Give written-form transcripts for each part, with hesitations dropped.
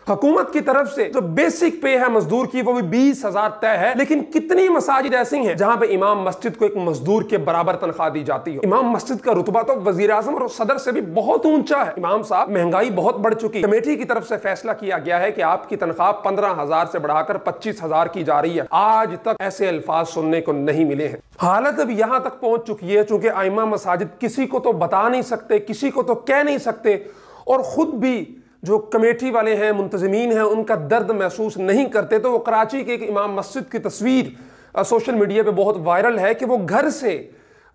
حکومت کی طرف سے جو بیسک پے ہے مزدور کی وہ بھی 20,000 طے ہے، لیکن کتنی مساجد ایسی ہیں جہاں پہ امام مسجد کو ایک مزدور کے برابر تنخواہ دی جاتی ہے؟ امام مسجد کا رتبہ تو وزیر اعظم اور صدر سے بھی بہت اونچا ہے۔ امام صاحب، مہنگائی بہت بڑھ چکی، کمیٹی کی طرف سے فیصلہ کیا گیا ہے کہ آپ کی تنخواہ 15,000 سے بڑھا کر 25,000 کی جا رہی ہے۔ آج تک ایسے الفاظ سننے کو نہیں ملے ہیں۔ حالت اب یہاں تک پہنچ چکی ہے چونکہ ائمہ مساجد کسی کو تو بتا نہیں سکتے، کسی کو تو کہہ نہیں سکتے، اور خود بھی جو کمیٹی والے ہیں، منتظمین ہیں، ان کا درد محسوس نہیں کرتے۔ تو وہ کراچی کے ایک امام مسجد کی تصویر سوشل میڈیا پہ بہت وائرل ہے کہ وہ گھر سے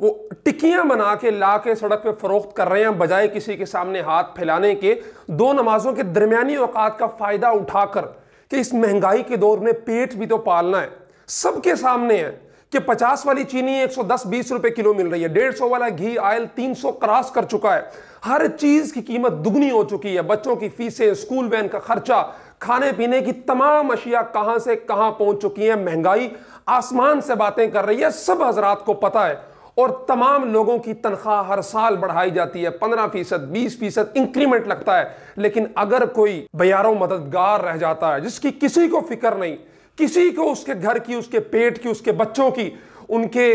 وہ ٹکیاں بنا کے لا کے سڑک پہ فروخت کر رہے ہیں، بجائے کسی کے سامنے ہاتھ پھیلانے کے، دو نمازوں کے درمیانی اوقات کا فائدہ اٹھا کر کہ اس مہنگائی کے دور میں پیٹ بھی تو پالنا ہے۔ سب کے سامنے ہے کہ 50 والی چینی 110-20 روپے کلو مل رہی ہے، 150 والا گھی آئل 300 کراس کر چکا ہے، ہر چیز کی قیمت دگنی ہو چکی ہے، بچوں کی فیسیں، اسکول وین کا خرچہ، کھانے پینے کی تمام اشیاء کہاں سے کہاں پہنچ چکی ہیں، مہنگائی آسمان سے باتیں کر رہی ہے، سب حضرات کو پتہ ہے، اور تمام لوگوں کی تنخواہ ہر سال بڑھائی جاتی ہے، 15%، 20% انکریمنٹ لگتا ہے، لیکن اگر کوئی بیارو مددگار رہ جاتا ہے جس کی کسی کو فکر نہیں، کسی کو اس کے گھر کی، اس کے پیٹ کی، اس کے بچوں کی، ان کے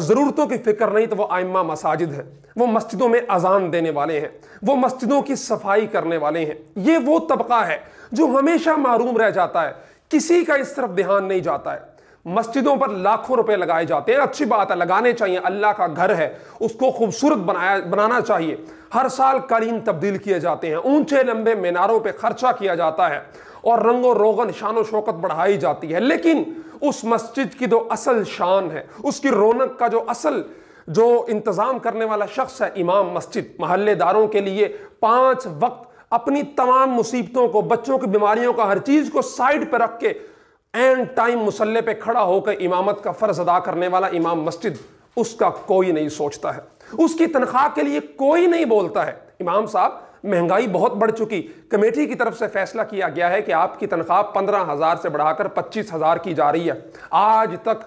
ضرورتوں کی فکر نہیں، تو وہ ائمہ مساجد ہیں، وہ مسجدوں میں اذان دینے والے ہیں، وہ مسجدوں کی صفائی کرنے والے ہیں۔ یہ وہ طبقہ ہے جو ہمیشہ محروم رہ جاتا ہے، کسی کا اس طرف دھیان نہیں جاتا ہے۔ مسجدوں پر لاکھوں روپے لگائے جاتے ہیں، اچھی بات ہے، لگانے چاہیے، اللہ کا گھر ہے، اس کو خوبصورت بنانا چاہیے، ہر سال قالین تبدیل کیے جاتے ہیں، اونچے لمبے میناروں پہ خرچہ کیا جاتا ہے، اور رنگ و روغن، شان و شوکت بڑھائی جاتی ہے، لیکن اس مسجد کی جو اصل شان ہے، اس کی رونق کا جو اصل جو انتظام کرنے والا شخص ہے، امام مسجد، محلے داروں کے لیے 5 وقت اپنی تمام مصیبتوں کو، بچوں کی بیماریوں کا، ہر چیز کو سائیڈ پہ رکھ کے این ٹائم مصلی پہ کھڑا ہو کر امامت کا فرض ادا کرنے والا امام مسجد، اس کا کوئی نہیں سوچتا ہے، اس کی تنخواہ کے لیے کوئی نہیں بولتا ہے۔ امام صاحب، مہنگائی بہت بڑھ چکی، کمیٹی کی طرف سے فیصلہ کیا گیا ہے کہ آپ کی تنخواہ 15,000 سے بڑھا کر 25,000 کی جا رہی ہے۔ آج تک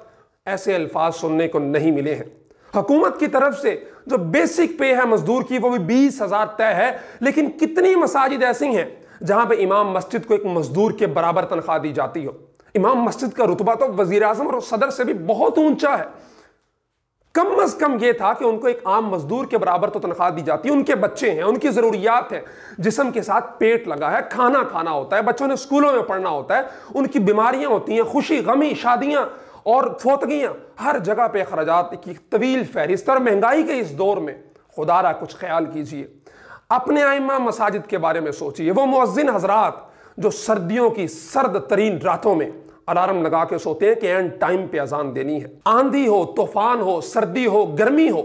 ایسے الفاظ سننے کو نہیں ملے ہیں۔ حکومت کی طرف سے جو بیسک پے ہے مزدور کی وہ بھی 20,000 طے ہے، لیکن کتنی مساجد ایسی ہیں جہاں پہ امام مسجد کو ایک مزدور کے برابر تنخواہ دی جاتی ہو؟ امام مسجد کا رتبہ تو وزیر اعظم اور صدر سے بھی بہت اونچا ہے۔ کم از کم یہ تھا کہ ان کو ایک عام مزدور کے برابر تو تنخواہ دی جاتی ہے، ان کے بچے ہیں، ان کی ضروریات ہیں، جسم کے ساتھ پیٹ لگا ہے، کھانا کھانا ہوتا ہے، بچوں نے اسکولوں میں پڑھنا ہوتا ہے، ان کی بیماریاں ہوتی ہیں، خوشی غمی، شادیاں اور فوتگیاں، ہر جگہ پہ اخراجات کی طویل فہرست، اور مہنگائی کے اس دور میں خدا را کچھ خیال کیجئے، اپنے ائمہ مساجد کے بارے میں سوچئے، وہ مؤذن حضرات جو سردیوں کی سرد ترین راتوں میں الارم لگا کے سوتے ہیں کہ این ٹائم پہ اذان دینی ہے، آندھی ہو، طوفان ہو، سردی ہو، گرمی ہو،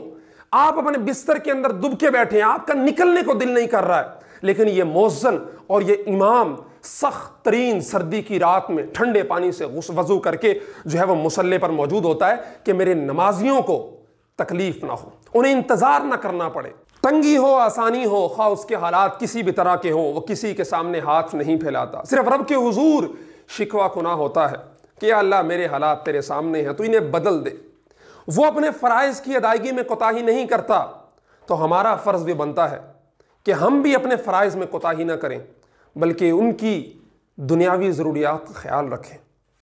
آپ اپنے بستر کے اندر دب کے بیٹھے ہیں، آپ کا نکلنے کو دل نہیں کر رہا ہے، لیکن یہ مؤذن اور یہ امام سخت ترین سردی کی رات میں ٹھنڈے پانی سے وضو کر کے جو ہے وہ مصلی پر موجود ہوتا ہے کہ میرے نمازیوں کو تکلیف نہ ہو، انہیں انتظار نہ کرنا پڑے، تنگی ہو، آسانی ہو، خواہ اس کے حالات کسی بھی طرح کے ہوں، وہ کسی کے سامنے ہاتھ نہیں پھیلاتا، صرف رب کے حضور شکوہ کنا ہوتا ہے کہ یا اللہ میرے حالات تیرے سامنے ہیں، تو انہیں بدل دے۔ وہ اپنے فرائض کی ادائیگی میں کوتاہی نہیں کرتا، تو ہمارا فرض بھی بنتا ہے کہ ہم بھی اپنے فرائض میں کوتاہی نہ کریں، بلکہ ان کی دنیاوی ضروریات کا خیال رکھیں۔